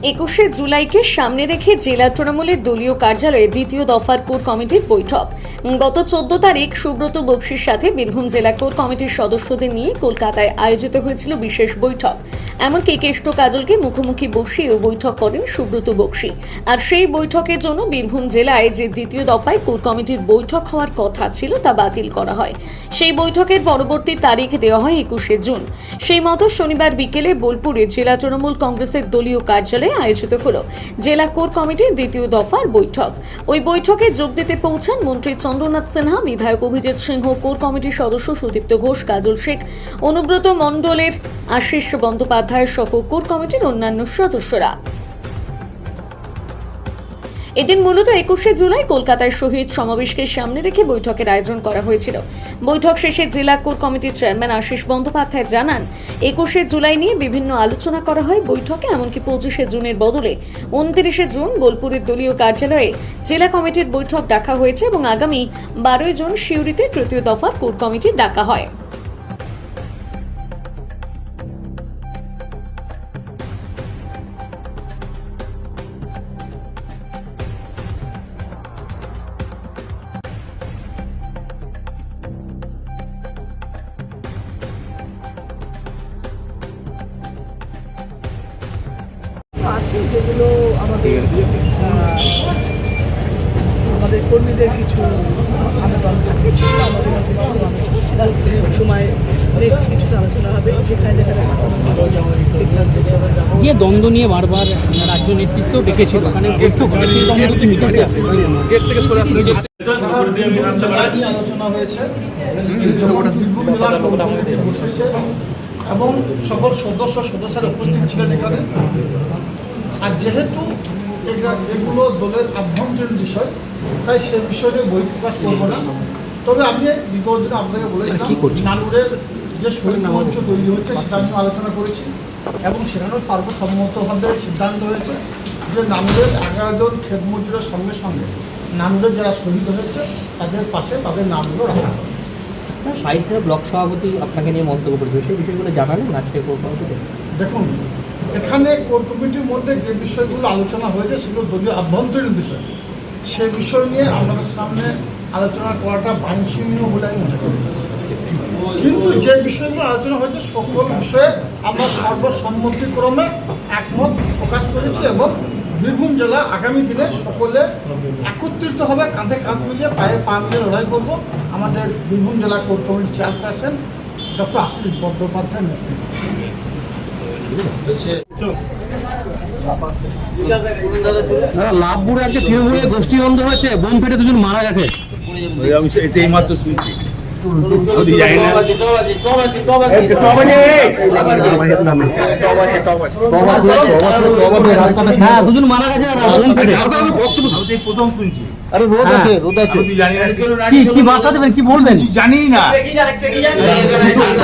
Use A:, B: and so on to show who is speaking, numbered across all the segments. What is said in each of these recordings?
A: 21শে জুলাইকে সামনে রেখে জেলা তৃণমূলের দলীয় কার্যালয়ে দ্বিতীয় দফার কোর কমিটির বৈঠক। গত 14 তারিখ সুব্রত বক্সির সাথে বীরভূম জেলা কোর কমিটির সদস্যদের নিয়ে কলকাতায় আয়োজিত হয়েছিল বিশেষ বৈঠক। এমনকি কেষ্ট কাজলকে মুখোমুখি বসিয়েও বৈঠক করেন সুব্রত বক্সি। আর সেই বৈঠকের জন্য বীরভূম জেলায় যে দ্বিতীয় দফায় কোর কমিটির বৈঠক হওয়ার কথা ছিল তা বাতিল করা হয়। সেই বৈঠকের পরবর্তী তারিখ দেওয়া হয় 21শে জুন। সেই মতো শনিবার বিকেলে বোলপুরে জেলা তৃণমূল কংগ্রেসের দলীয় কার্যালয়ে আয়োজিত হলো জেলা কোর কমিটির দ্বিতীয় দফার বৈঠক। ওই বৈঠকে যোগ দিতে পৌঁছান মন্ত্রী চন্দ্রনাথ সিনহা, বিধায়ক অভিজিৎ সিংহ, কোর কমিটির সদস্য সুদীপ্ত ঘোষ, কাজল শেখ, অনুব্রত মণ্ডলের, আশিস বন্দ্যোপাধ্যায় সহ কোর কমিটির অন্যান্য সদস্যরা। এদিন মূলত 21শে জুলাই কলকাতায় শহীদ সমাবেশকে সামনে রেখে বৈঠকের আয়োজন করা হয়েছিল। বৈঠক শেষে জেলা কোর কমিটির চেয়ারম্যান আশিস বন্দ্যোপাধ্যায় জানান, 21শে জুলাই নিয়ে বিভিন্ন আলোচনা করা হয় বৈঠকে। এমনকি 25শে জুনের বদলে 29শে জুন বোলপুরের দলীয় কার্যালয়ে জেলা কমিটির বৈঠক ডাকা হয়েছে এবং আগামী 12ই জুন সিউড়িতে তৃতীয় দফার কোর কমিটি ডাকা হয়।
B: আছে যেগুলো আমাদের কর্মীদের কিছু আবেদন থাকে, সেগুলো আমাদের সময় নেক্সট কিছুতে আলোচনা হবে। যেখানে
C: যে দ্বন্দ্ব নিয়ে বারবার রাজ্য নেতৃত্ব ডেকেছিল, ওখানে বৈঠক হয়, সেই দ্বন্দ্ব কি মিটেছে?
D: আলোচনা হয়েছে এবং সকল সদস্যরা উপস্থিত ছিলেন এখানে। আর যেহেতু এগুলো দলের আভ্যন্তরীণ বিষয়, তাই সে বিষয়ে বই প্রকাশ করবো না। তবে আমি বিগত দিনে আপনাকে বলেছিলাম নানুরের যে শহীদ মঞ্চ তৈরি হচ্ছে সেটা আমি আলোচনা করেছি এবং সেখানেও সর্বসম্মতভাবে সিদ্ধান্ত হয়েছে যে নানুরের 11 জন ক্ষেত মজুরের সঙ্গে সঙ্গে নানুরের যারা শহীদ হয়েছে তাদের পাশে তাদের নামগুলো রাখা হবে।
C: সাহিত্যের ব্লক সভাপতি আপনাকে নিয়ে মন্তব্য করবে, সেই বিষয়গুলো জানালেন আজকে কোর কমিটিতে?
D: দেখুন, এখানে কোর কমিটির মধ্যে যে বিষয়গুলো আলোচনা হয়েছে সেগুলো দলীয় আভ্যন্তরীণ বিষয়। সে বিষয় নিয়ে আপনাদের সামনে আলোচনা করাটা বাঞ্ছনীয় বলে আমি মনে করি। কিন্তু যে বিষয়গুলো আলোচনা হয়েছে সকল বিষয়ে আমরা সর্বসম্মতিক্রমে একমত প্রকাশ করেছি এবং বীরভূম জেলা আগামী দিনে সকলে একত্রিত হবে, কাঁধে কাঁধ মিলিয়ে পায়ে পা মিলিয়ে লড়াই করবো আমাদের বীরভূম জেলা কোর কমিটির চেয়ারপারসন ডক্টর আশিস বন্দ্যোপাধ্যায়ের নেতৃত্বে।
C: লাভপুরে আজকে তৃণমূলে গোষ্ঠী দ্বন্দ্ব হয়েছে, বোম ফেটে 2 জন মারা গেছে।
E: আমি এই মাত্র শুনছি।
C: হ্যাঁ, 2 জন মারা গেছে
E: প্রথম শুনছি।
D: আরে রোদ আছে, রোদ আছে।
C: কি বার্তা দেবেন, কি বলবেন?
E: জানি না,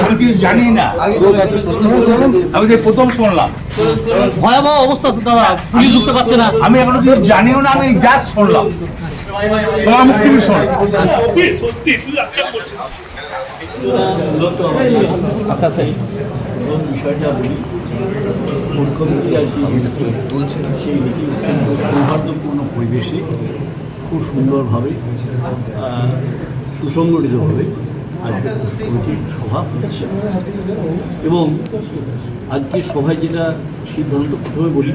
E: আমি কিছু জানি না, আমি যে প্রথম শুনলাম।
C: ভয়াবহ অবস্থা দাদা, পুলিশ ঢুকতে পারছে না।
E: আমি এখনো কিছু জানিও না, আমি জাস্ট শুনলাম, তোমার মুখ থেকে শুনলাম।
C: আস্তে আস্তে
F: বিষয়টা বলি, কোর কমিটি আর কি তুলছে সেই সৌহার্দ্যপূর্ণ পরিবেশে খুব সুন্দরভাবে সুসংগঠিতভাবে আজকে কমিটির সভা হচ্ছে এবং আজকের সভায় যেটা সিদ্ধান্ত প্রথমে বলি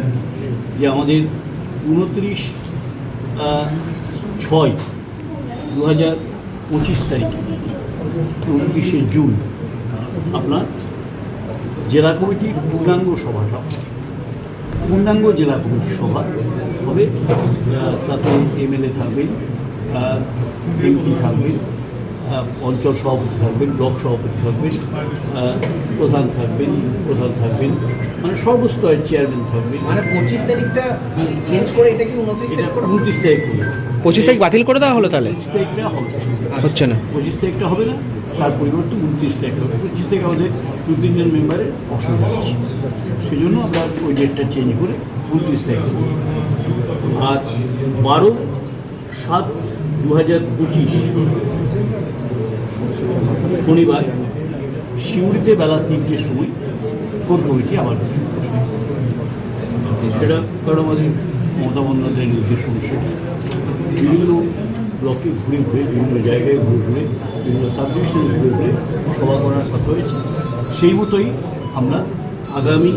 F: যে আমাদের 29/6/2025 তারিখে 29শে জুন আপনার জেলা কমিটির পূর্ণাঙ্গ সভাটা, পূর্ণাঙ্গ জেলা কমিটির সভা হবে। তাতে এমএলএ থাকবেন, এমপি থাকবেন, অঞ্চল সভাপতি থাকবেন, ব্লক সভাপতি থাকবেন, প্রধান থাকবেন, মানে সর্বস্তরের চেয়ারম্যান থাকবেন।
B: মানে 25 তারিখটা চেঞ্জ করে এটা কি 29 তারিখ করে?
F: 29 তারিখ হবে।
C: 25 তারিখ বাতিল করে দেওয়া হলো, তাহলে
F: 25 তারিখটা
C: হচ্ছে না।
F: 25 তারিখটা হবে না, তার পরিবর্তে 29 তারিখ হবে। 25 তারিখ আমাদের 2-3 জন মেম্বারের অসুবিধা আছে, সেই জন্য আমরা ওই ডেটটা চেঞ্জ করে 29 তারিখ হবে। আর 12/7/2025 শনিবার সিউড়িতে বেলা 3টের সময় কোর কমিটি আবার সেটা কারণ আমাদের মমতা বন্দ্যোপাধ্যায়ের নির্দেশ অনুসারে বিভিন্ন ব্লকে ঘুরে ঘুরে বিভিন্ন জায়গায় ঘুরে ঘুরে বিভিন্ন সাবডিভিশনে ঘুরে ঘুরে সভা করার কথা হয়েছে। সেই মতোই আমরা আগামী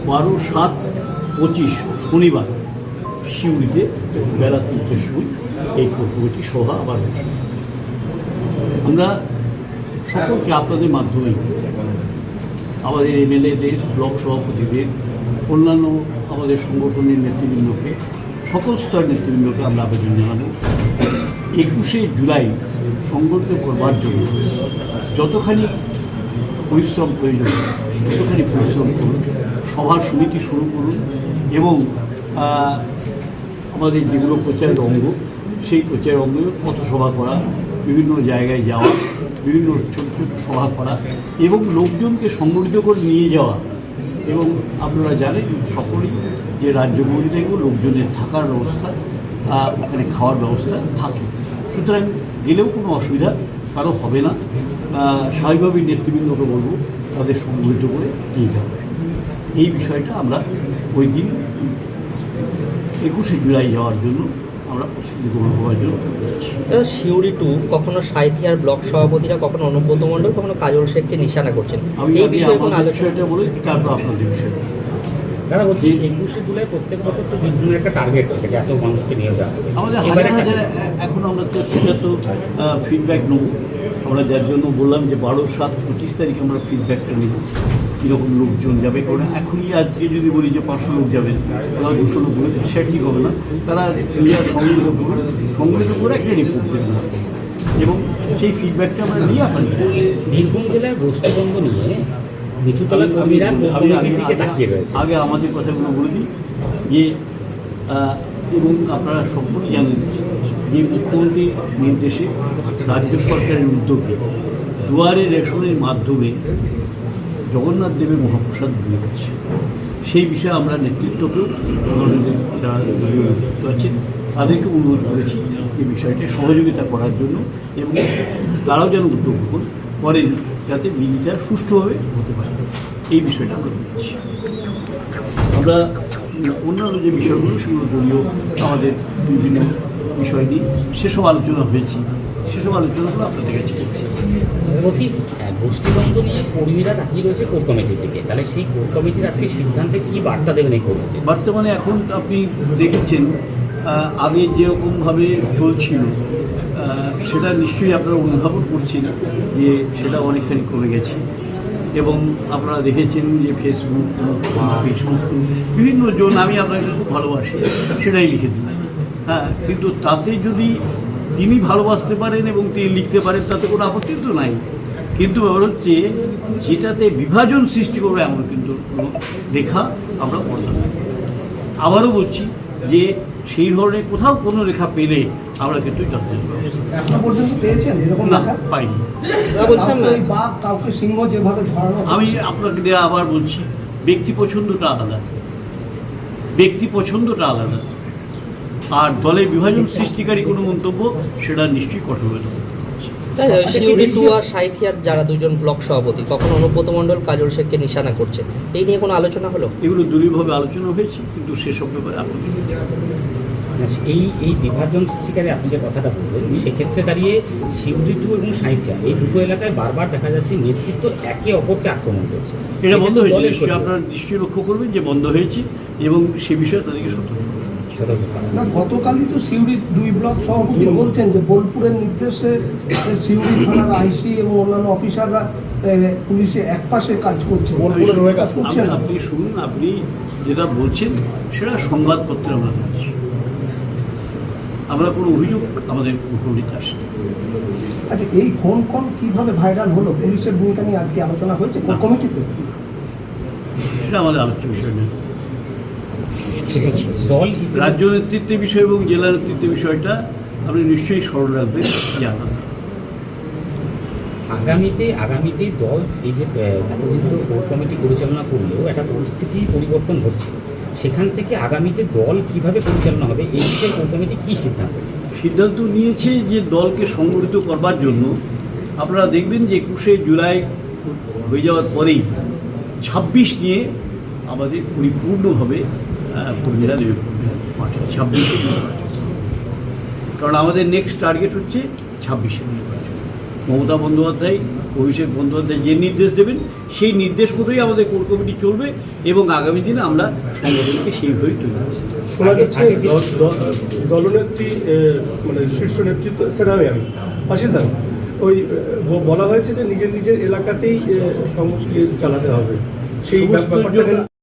F: 12/7/25 শনিবার সিউড়িতে বেলা 3টের সময় এই কোর কমিটি সভা আবার হচ্ছে। আমরা সকলকে আপনাদের মাধ্যমে আমাদের এমএলএদের, ব্লক সভাপতিদের, অন্যান্য আমাদের সংগঠনের নেতৃবৃন্দকে, সকল স্তর নেতৃবৃন্দকে আমরা আবেদন জানাবো 21শে জুলাই সংগঠিত করবার জন্য যতখানি পরিশ্রম প্রয়োজন ততখানি পরিশ্রম করুন, সভার সমিতি শুরু করুন এবং আমাদের যেগুলো প্রচারের অঙ্গ সেই প্রচারের অঙ্গে পথসভা করা, বিভিন্ন জায়গায় যাওয়া, বিভিন্ন ছোট ছোট সভা করা এবং লোকজনকে সংগঠিত করে নিয়ে যাওয়া। এবং আপনারা জানেন সকলেই যে রাজ্যগুলি থেকেও লোকজনের থাকার ব্যবস্থা, ওখানে খাওয়ার ব্যবস্থা থাকে, সুতরাং গেলেও কোনো অসুবিধা কারো হবে না। স্বাভাবিকভাবেই নেতৃবৃন্দকে বলবো তাদের সংগঠিত করে নিয়ে যাওয়া। এই বিষয়টা আমরা ওই দিন 21শে জুলাই যাওয়ার জন্য আমরা প্রস্তুতি গ্রহণ করার জন্য
C: সিউড়ি টু কখনো সাঁইথিয়ার ব্লক সভাপতিরা, কখনো অনুব্রত মণ্ডল, কখনো কাজল শেখকে নিশানা করছেন।
F: আমি
C: এই বিষয়ে কোনো
F: আমাদের
C: আলোচনা
F: বিষয়টা বলে তারপর আপনাদের বিষয়টা।
G: দাদা বলছি 21শে জুলাই প্রত্যেক বছর তো বীরভূমের একটা টার্গেট থাকে যে এত মানুষকে নিয়ে যাওয়া হবে।
F: আমাদের
G: এবারে
F: হাজার হাজার এখন আমরা তো সেটা তো ফিডব্যাক নেব। আমরা যার জন্য বললাম যে 12/7/25 তারিখে আমরা ফিডব্যাকটা নেব কীরকম লোকজন যাবে। কারণ এখনই আজকে যদি বলি যে 500 লোক যাবে ওরা 200 লোক যাবে সেটা ঠিক হবে না। তারা নিজেরা সংগঠিত করে একটা রিপোর্ট দেবে এবং সেই ফিডব্যাকটা আমরা নিয়ে আপনার
G: বীরভূম জেলায় গোষ্ঠীদ্বন্দ্ব নিয়ে নিচুতলা কর্মীরা কমিটির দিকে তাকিয়ে রয়েছে।
F: আগে আমাদের কথাগুলো বলে দিই যে এবং আপনারা সকলেই জানেন যে মুখ্যমন্ত্রীর নির্দেশে রাজ্য সরকারের উদ্যোগে দুয়ারে রেশনের মাধ্যমে জগন্নাথ দেবের মহাপ্রসাদ দিয়ে হচ্ছে। সেই বিষয়ে আমরা নেতৃত্বকেও আমাদের যারা দলীয় নেতৃত্ব আছেন তাদেরকে অনুরোধ করেছি এই বিষয়টা সহযোগিতা করার জন্য এবং তারাও যেন উদ্যোগ গ্রহণ করেন যাতে বিধিটা সুষ্ঠুভাবে হতে পারে। এই বিষয়টা আমরা বলছি। আমরা অন্যান্য যে বিষয়গুলো সেগুলো দলীয় আমাদের বিভিন্ন বিষয় নিয়ে সেসব আলোচনা হয়েছে, সেসব আলোচনাগুলো আপনাদের কাছে
G: বলছি গোষ্ঠীদ্বন্দ্ব নিয়ে কর্মীরা তাকিয়ে রয়েছে কোর কমিটির দিকে, তাহলে সেই কোর কমিটির আজকে সিদ্ধান্তে কী বার্তা দেবেন এই কর্মীদের?
F: বর্তমানে এখন আপনি দেখেছেন আগে যেরকমভাবে চলছিল সেটা নিশ্চয়ই আপনারা অনুধাবন করছেন যে সেটা অনেকখানি কমে গেছে এবং আপনারা দেখেছেন যে ফেসবুক বিভিন্ন জন আমি আপনাকে খুব ভালোবাসি সেটাই লিখে দিন। হ্যাঁ, কিন্তু তাতে যদি তিনি ভালোবাসতে পারেন এবং তিনি লিখতে পারেন তাতে কোনো আপত্তি তো নাই, কিন্তু ব্যাপার হচ্ছে যেটাতে বিভাজন সৃষ্টি করবে এমন কিন্তু কোনো রেখা আমরা পড়লাম না। আবারও বলছি যে সেই ধরনের কোথাও কোনো রেখা পেলে আমরা কিন্তু যথেষ্ট
H: এখনো পর্যন্ত পেয়েছেন এরকম
F: না
H: লেখা?
F: পাইনি।
H: কাউকে ওই বাঘ কাউকে সিংহ যেভাবে ধরানো
F: আমি
H: হচ্ছে,
F: আপনাকে দেওয়া আবার বলছি ব্যক্তি পছন্দটা আলাদা, ব্যক্তি পছন্দটা আলাদা, আর দলের বিভাজন সৃষ্টিকারী কোনো মন্তব্য সেটা নিশ্চয়ই কঠোর হয়ে যাবে।
C: সিউড়ি টু আর সাঁইথিয়ার যারা দুজন ব্লক সভাপতি, কখনো অনুব্রত মণ্ডল, কাজল শেখকে নিশানা করছে, এই নিয়ে কোনো আলোচনা হলো?
F: এগুলো দলীয়ভাবে আলোচনা হয়েছে কিন্তু সেসব ব্যাপারে আপনাদের
G: এই বিভাজন সৃষ্টিকারী আপনি যে কথাটা বললেন সেক্ষেত্রে দাঁড়িয়ে সিউড়ি টু এবং সাঁইথিয়া এই দুটো এলাকায় বারবার দেখা যাচ্ছে নেতৃত্ব একে অপরকে আক্রমণ করছে।
F: এটা বন্ধ হয়েছে,
G: দলের
F: নিশ্চয়ই আপনারা নিশ্চয়ই লক্ষ্য করবেন যে বন্ধ হয়েছে এবং সে বিষয়ে তাদেরকে সতর্ক করা হচ্ছে।
H: না গতকালই তো সিউড়ির 2 ব্লক সভাপতি বলছেন যে বোলপুরের নির্দেশে সিউড়ি থানার আইসি এবং অন্যান্য অফিসাররা পুলিশে একপাশে কাজ করছে, বোলপুরের হয়ে কাজ করছে না।
F: আপনি শুনুন, আপনি যেটা বলছেন সেটা সংবাদপত্রে আমরা বলছি, আমরা কোনো অভিযোগ আমাদের মুখোমুখিতে আসে।
H: আচ্ছা, এই ফোন কল কিভাবে ভাইরাল হলো? পুলিশের ভূমিকা নিয়ে আজকে আলোচনা হয়েছে কোর কমিটিতে?
F: সেটা আমাদের আলোচ্য বিষয় নেই।
G: দল
F: রাজ্য নেতৃত্বের বিষয় এবং জেলা নেতৃত্বের বিষয়টা আপনি নিশ্চয়ই স্মরণ রাখবেন যে আলাদা।
G: আগামীতে দল এই যে এতদিন তো কোর কমিটি পরিচালনা করলেও একটা পরিস্থিতি পরিবর্তন ঘটছিল, সেখান থেকে আগামীতে দল কিভাবে পরিচালনা হবে এই বিষয়ে কোর কমিটি কী
F: সিদ্ধান্ত নিয়েছে যে দলকে সংগঠিত করবার জন্য আপনারা দেখবেন যে 21শে জুলাই হয়ে যাওয়ার পরেই 26 নিয়ে আমাদের পরিপূর্ণভাবে কর্মীরা দেবে মাঠে 26শে নির্বাচন। কারণ আমাদের নেক্সট টার্গেট হচ্ছে 26শে নির্বাচন। মমতা বন্দ্যোপাধ্যায়, অভিষেক বন্দ্যোপাধ্যায় যে নির্দেশ দেবেন সেই নির্দেশ মতোই আমাদের কোর কমিটি চলবে এবং আগামী দিনে আমরা সংগঠনকে সেইভাবেই তৈরি করব।
I: শোনা যাচ্ছে দলনেত্রী মানে শীর্ষ নেতৃত্ব সেটা আমি পাশিদার ওই বলা হয়েছে যে নিজের নিজের এলাকাতেই চালাতে হবে সেই ব্যাপারটা